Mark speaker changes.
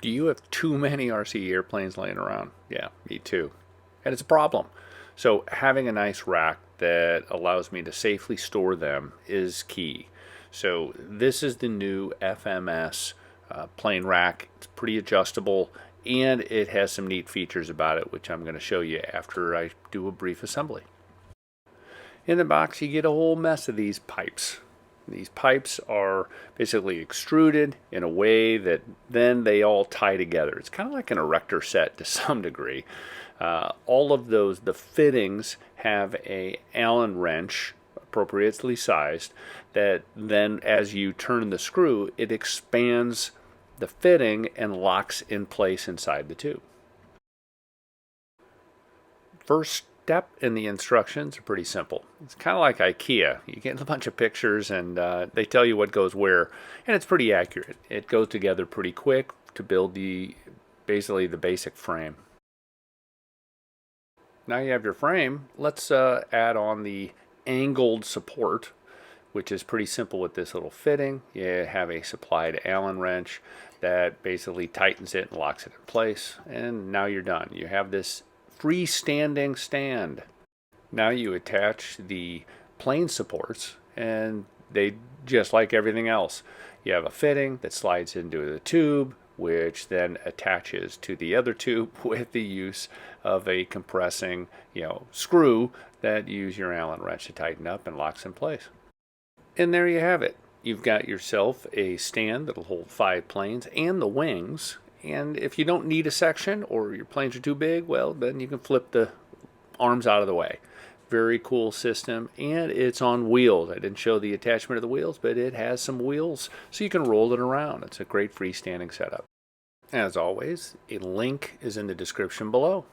Speaker 1: Do you have too many RC airplanes laying around? Yeah, me too. And it's a problem. So having a nice rack that allows me to safely store them is key. So this is the new FMS plane rack. It's pretty adjustable and it has some neat features about it, which I'm going to show you after I do a brief assembly. In the box you get a whole mess of these pipes. These pipes are basically extruded in a way that then they all tie together. It's kind of like an erector set to some degree. All of those, the fittings have a Allen wrench, appropriately sized, that then as you turn the screw, it expands the fitting and locks in place inside the tube. First step in the instructions are pretty simple. It's kind of like IKEA. You get a bunch of pictures and they tell you what goes where, and it's pretty accurate. It goes together pretty quick to build basically the basic frame. Now you have your frame. Let's add on the angled support, which is pretty simple with this little fitting. You have a supplied Allen wrench that basically tightens it and locks it in place, and now you're done. You have this freestanding stand. Now you attach the plane supports and they, just like everything else, you have a fitting that slides into the tube, which then attaches to the other tube with the use of a compressing screw that you use your Allen wrench to tighten up and locks in place. And there you have it. You've got yourself a stand that'll hold 5 planes and the wings. And if you don't need a section or your planes are too big, well, then you can flip the arms out of the way. Very cool system, and it's on wheels. I didn't show the attachment of the wheels, but it has some wheels so you can roll it around. It's a great freestanding setup. As always, a link is in the description below.